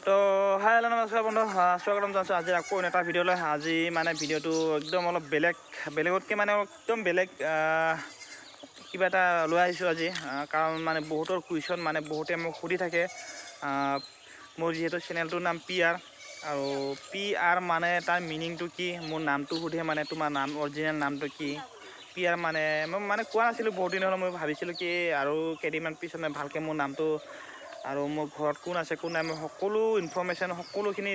তো hi hello' নমস্কাৰ বন্ধু স্বাগতম জনাইছোঁ আজি আকৌ এটা ভিডিঅ'লৈ আজি মানে ভিডিঅ'টো একদম অলপ বেলেগতকৈ মানে একদম বেলেগ কিবা এটা লৈ আহিছোঁ আজি কাৰণ মানে বহুতৰ কুৱেশ্যন মানে বহুতে মোক সুধি থাকে মোৰ যিহেতু চেনেলটোৰ নাম PR আৰু PR মানে তাৰ মিনিংটো কি মোৰ নামটো সুধে মানে তোমাৰ নাম অৰিজিনেল নামটো কি PR মানে মই মানে কোৱা নাছিলোঁ বহুত দিন হ'লে মই ভাবিছিলোঁ কি আৰু কেইদিনমান পিছত ভালকৈ মোৰ নামটো আৰু মোৰ ঘৰত কোন আছে কোন নাই মই সকলো ইনফৰমেশ্যন সকলোখিনি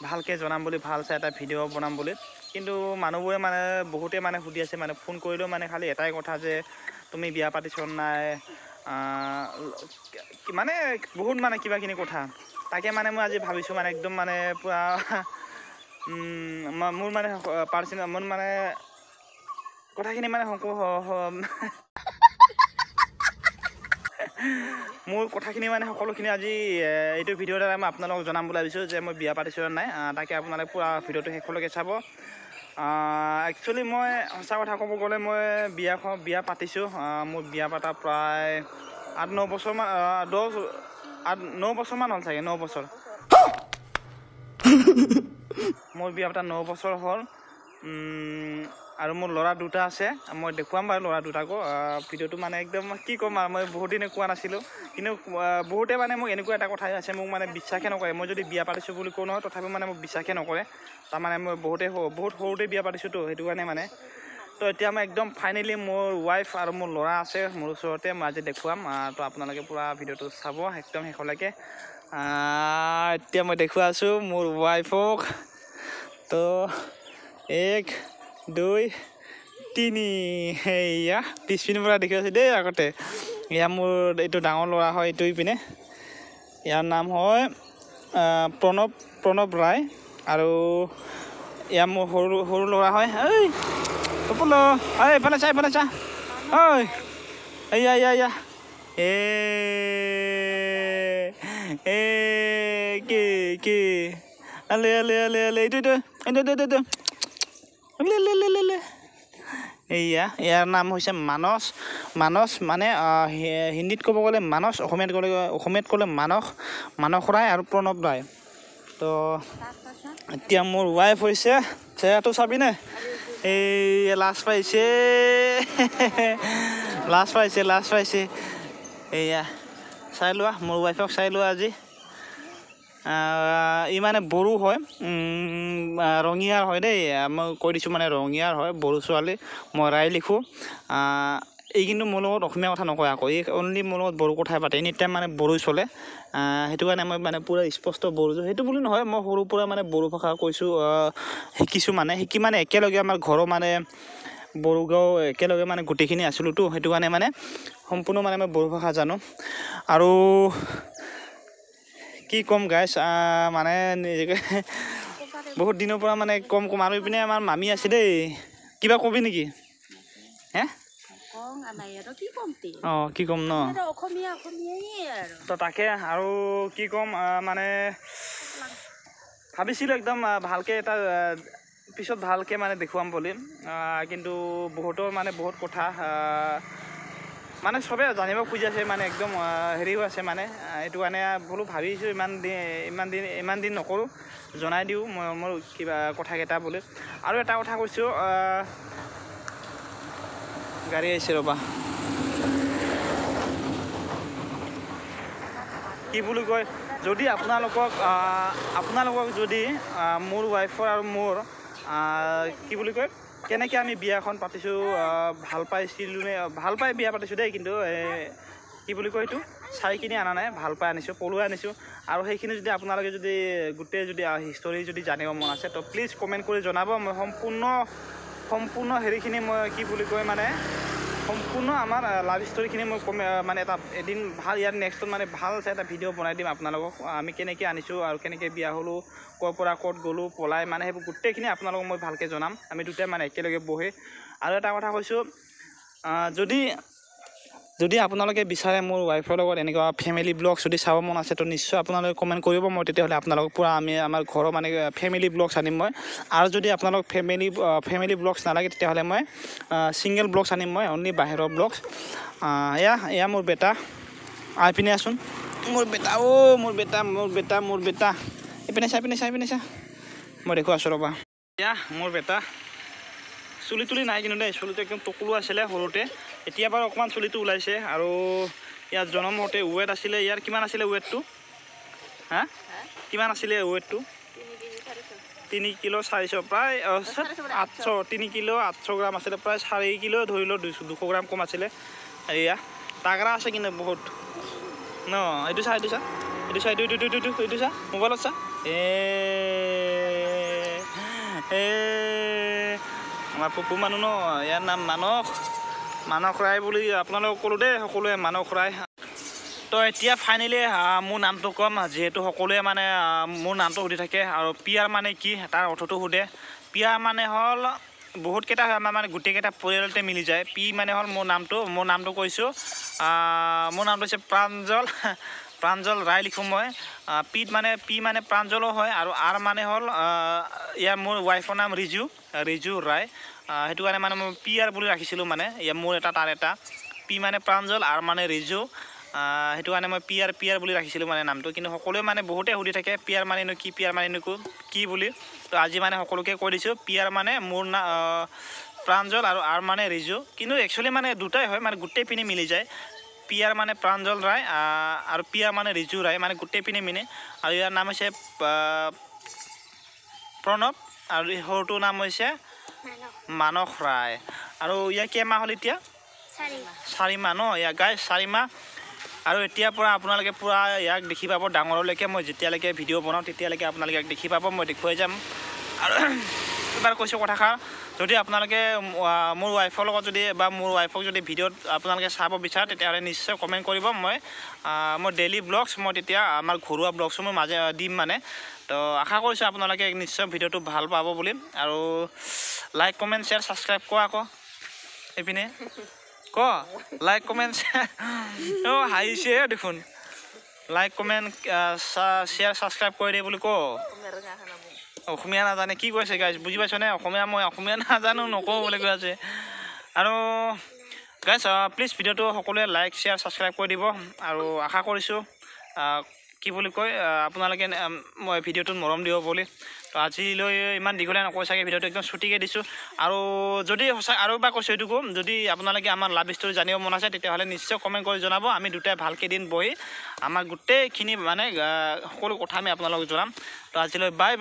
ভালকৈ জনাম বুলি ভাল চাই এটা ভিডিঅ' বনাম বুলি কিন্তু মানুহবোৰে মানে বহুতে মানে সুধি আছে মানে ফোন কৰিলেও মানে খালি এটাই কথা যে তুমি বিয়া পাতিছ নাই মানে বহুত মানে কিবাখিনি কথা তাকে মানে মই আজি ভাবিছোঁ মানে একদম মানে পূৰা মোৰ মানে পাৰ্চনেল মোৰ মানে কথাখিনি মানে মোৰ কথাখিনি মানে সকলোখিনি আজি এইটো ভিডিঅ'ৰ দ্বাৰা মই আপোনালোকক জনাম বুলি ভাবিছোঁ যে মই বিয়া পাতিছোঁ নাই তাকে আপোনালোকে পূৰা ভিডিঅ'টো শেষলৈকে চাব একচুৱেলি মই সঁচা কথা ক'ব গ'লে মই বিয়া পাতিছোঁ মোৰ বিয়া পতা প্ৰায় 8-9 বছৰমান 9 বছৰমান হ'ল চাগে 9 বছৰ মোৰ বিয়া পতা 9 বছৰ হ'ল আৰু মোৰ ল'ৰা দুটা আছে মই দেখুৱাম বাৰু ল'ৰা দুটাকো ভিডিঅ'টো মানে একদম কি ক'ম আৰু মই বহুত দিনে কোৱা নাছিলোঁ কিন্তু বহুতে মানে মোক এনেকুৱা এটা কথা আছে মোক মানে বিশ্বাসে নকৰে মই যদি বিয়া পাতিছোঁ বুলি কওঁ নহয় তথাপিও মানে মোক বিশ্বাসে নকৰে তাৰমানে মই বহুত সৰুতে বিয়া পাতিছোঁতো সেইটো কাৰণে মানে তো এতিয়া মই একদম ফাইনেলি মোৰ ৱাইফ আৰু মোৰ ল'ৰা আছে মোৰ ওচৰতে মই আজি দেখুৱাম তো আপোনালোকে পূৰা ভিডিঅ'টো চাব একদম শেষলৈকে এতিয়া মই দেখুৱাই আছোঁ মোৰ ৱাইফক তো 1 2 3 সেয়া পিছপিনৰ পৰা দেখি আছোঁ দেই আগতে এয়া মোৰ এইটো ডাঙৰ ল'ৰা হয় এইটো পিনে ইয়াৰ নাম হয় প্ৰণৱ ৰায় আৰু এয়া মোৰ সৰু ল'ৰা হয় ঐ কপলো ঐ এইফালে চা ঐ এয়া কি আলে এইটো এয়া ইয়াৰ নাম হৈছে মানস মানে হিন্দীত ক'ব গ'লে মানস অসমীয়াত ক'লে মানস ৰায় আৰু প্ৰণৱ ৰায় তো এতিয়া মোৰ ৱাইফ হৈছে চেহেৰাটো চাবিনে এই লাজ পাইছে এয়া চাই লোৱা মোৰ ৱাইফক চাই লোৱা আজি ই মানে বড়ো হয় ৰঙিয়াৰ হয় দেই মই কৈ দিছোঁ মানে ৰঙিয়াৰ হয় বড়ো ছোৱালী মই ৰায় লিখোঁ এই কিন্তু মোৰ লগত অসমীয়া কথা নকয় আকৌ এই অনলি মোৰ লগত বড়ো কথাই পাতে এনি টাইম মানে বড়ো চলে সেইটো কাৰণে মই মানে পূৰা স্পষ্ট বড়ো সেইটো বুলি নহয় মই সৰুৰ পৰা মানে বড়ো ভাষা কৈছোঁ শিকি মানে একেলগে আমাৰ ঘৰৰ মানে বড়ো গাঁও একেলগে মানে গোটেইখিনি আছিলোঁতো সেইটো কাৰণে মানে সম্পূৰ্ণ মানে মই বড়ো ভাষা জানো আৰু কি ক'ম গাইছ মানে নিজকে বহুত দিনৰ পৰা মানে কম আৰু ইপিনে আমাৰ মামী আছে দেই কিবা কবি নেকি কি ক'ম ন তো তাকে আৰু কি ক'ম মানে ভাবিছিলোঁ একদম ভালকৈ এটা পিছত ভালকৈ মানে দেখুৱাম বুলি কিন্তু বহুতৰ মানে বহুত কথা মানে চবে জানিব খুজি আছে মানে একদম হেৰিও আছে মানে এইটো কাৰণে বোলো ভাবিছোঁ ইমান দিন নকৰোঁ জনাই দিওঁ মই মোৰ কিবা কথাকেইটা বুলি আৰু এটা কথা কৈছোঁ গাড়ী আহিছে ৰ'বা কি বুলি কয় যদি আপোনালোকক যদি মোৰ ৱাইফৰ আৰু মোৰ কি বুলি কয় কেনেকৈ আমি বিয়াখন পাতিছোঁ ভাল পাই বিয়া পাতিছোঁ দেই কিন্তু কি বুলি কয় এইটো চাই কিনি অনা নাই ভাল পাই আনিছোঁ পলুৱাই আনিছোঁ আৰু সেইখিনি যদি আপোনালোকে যদি গোটেই যদি হিষ্টৰী যদি জানিব মন আছে তো প্লিজ কমেণ্ট কৰি জনাব মই সম্পূৰ্ণ হেৰিখিনি মই কি বুলি কয় মানে সম্পূৰ্ণ আমাৰ লাভ ষ্টৰিখিনি মই মানে এটা এদিন ভাল ইয়াৰ নেক্সটত মানে ভাল চাই এটা ভিডিঅ' বনাই দিম আপোনালোকক আমি কেনেকৈ আনিছোঁ আৰু কেনেকৈ বিয়া হ'লোঁ ক'ৰ পৰা ক'ত গ'লোঁ পলাই মানে সেইবোৰ গোটেইখিনি আপোনালোকক মই ভালকৈ জনাম আমি দুটাই মানে একেলগে বহি আৰু এটা কথা কৈছোঁ যদি আপোনালোকে বিচাৰে মোৰ ৱাইফৰ লগত এনেকুৱা ফেমিলি ব্লগ যদি চাব মন আছে তো নিশ্চয় আপোনালোকে কমেণ্ট কৰিব মই তেতিয়াহ'লে আপোনালোকক পূৰা আমি আমাৰ ঘৰৰ মানে ফেমিলি ব্লগছ আনিম মই আৰু যদি আপোনালোক ফেমিলি ব্লগছ নালাগে তেতিয়াহ'লে মই ছিংগল ব্লগছ আনিম মই অনলি বাহিৰৰ ব্লগছ এয়া মোৰ বেটা আহি পিনে আছোন মোৰ বেটা এইপিনে চা মই দেখো আছোঁ ৰ'বা এতিয়া মোৰ বেটা চুলি তুলি নাই কিন্তু দেই চুলিটো একদম টকুলো আছিলে সৰুতে এতিয়া বাৰু অকণমান চুলিটো ওলাইছে আৰু ইয়াত জন্ম হওঁতে ৱেট আছিলে ইয়াৰ কিমান আছিলে ৱেটটো হা কিমান আছিলে ৱেটটো 3 কিলো 400 প্ৰায় 800 3 কিলো 800 গ্ৰাম আছিলে প্ৰায় 4 কিলো ধৰি লওক 200 গ্ৰাম কম আছিলে এয়া তাগৰা আছে কিন্তু বহুত ন এইটো চা মোবাইলত চা আমাৰ পপু মানুহ ন ইয়াৰ নাম মানস ৰায় বুলি আপোনালোকক ক'লোঁ দেই সকলোৱে মানস ৰায় তো এতিয়া ফাইনেলি মোৰ নামটো ক'ম যিহেতু সকলোৱে মানে মোৰ নামটো সুধি থাকে আৰু পিয়াৰ মানে কি তাৰ অৰ্থটো সোধে পিয়াৰ মানে হ'ল বহুতকেইটা হয় আমাৰ মানে গোটেইকেইটা পৰিয়ালতে মিলি যায় পি মানে হ'ল মোৰ নামটো কৈছোঁ মোৰ নামটো হৈছে প্ৰাঞ্জল ৰায় লিখোঁ মই পি মানে প্ৰাঞ্জলো হয় আৰু আৰ মানে হ'ল ইয়াৰ মোৰ ৱাইফৰ নাম ৰিজু ৰায় সেইটো কাৰণে মানে মই পি আৰ বুলি ৰাখিছিলোঁ মানে ইয়াৰ মোৰ এটা তাৰ এটা পি মানে প্ৰাঞ্জল আৰ মানে ৰিজু সেইটো কাৰণে মই পি আৰ বুলি ৰাখিছিলোঁ মানে নামটো কিন্তু সকলোৱে মানে বহুতে সুধি থাকে পি আৰ মানেনো কি বুলি তো আজি মানে সকলোকে কৈ দিছোঁ পি আৰ মানে মোৰ প্ৰাঞ্জল আৰু আৰ মানে ৰিজু কিন্তু একচুৱেলি মানে দুটাই হয় মানে গোটেই পিনে মিলি যায় পি আৰ মানে প্ৰাঞ্জল ৰায় আৰু পি আৰ মানে ৰিজু ৰায় মানে গোটেই পিনে মিনে আৰু ইয়াৰ নাম হৈছে প্ৰণৱ আৰু সৰুটোৰ নাম হৈছে মানস ৰায় আৰু ইয়াৰ কেইমাহ হ'ল এতিয়া 4 মাহ ন ইয়াৰ গাই 4 মাহ আৰু এতিয়াৰ পৰা আপোনালোকে পূৰা ইয়াক দেখি পাব ডাঙৰলৈকে মই যেতিয়ালৈকে ভিডিঅ' বনাওঁ তেতিয়ালৈকে আপোনালোকে ইয়াক দেখি পাব মই দেখুৱাই যাম আৰু এবাৰ কৈছোঁ কথাষাৰ যদি আপোনালোকে মোৰ ৱাইফৰ লগত যদি বা মোৰ ৱাইফক যদি ভিডিঅ'ত আপোনালোকে চাব বিচাৰে তেতিয়াহ'লে নিশ্চয় কমেণ্ট কৰিব মই ডেইলি ব্লগছ মই তেতিয়া আমাৰ ঘৰুৱা ব্লগছো মই মাজে দিম মানে তো আশা কৰিছোঁ আপোনালোকে নিশ্চয় ভিডিঅ'টো ভাল পাব বুলি আৰু লাইক কমেণ্ট শ্বেয়াৰ ছাবস্ক্ৰাইব কৰা আকৌ এইপিনে লাইক কমেণ্ট হাঁহিছে দেখোন লাইক কমেণ্ট শ্বেয়াৰ ছাবস্ক্ৰাইব কৰি দিয়ে বুলি অসমীয়া নাজানে কি কৈছে গাইজ বুজি পাইছনে মই অসমীয়া নাজানো নকওঁ বুলি কৈ আছে আৰু গাইজ প্লিজ ভিডিঅ'টো সকলোৱে লাইক শ্বেয়াৰ ছাবস্ক্ৰাইব কৰি দিব আৰু আশা কৰিছোঁ কি বুলি কয় আপোনালোকে মই ভিডিঅ'টোত মৰম দিব বুলি তো আজিলৈ ইমান দীঘলীয়া নকৈ চাগে ভিডিঅ'টো একদম ছুটিকৈ দিছোঁ আৰু যদি সঁচা আৰু এবাৰ কৈছোঁ এইটোকো যদি আপোনালোকে আমাৰ লাভ ষ্টৰী জানিব মন আছে তেতিয়াহ'লে নিশ্চয় কমেণ্ট কৰি জনাব আমি দুটাই ভালকৈ দিন বহি আমাৰ গোটেইখিনি মানে সকলো কথা আমি আপোনালোকক জনাম তো আজিলৈ বাই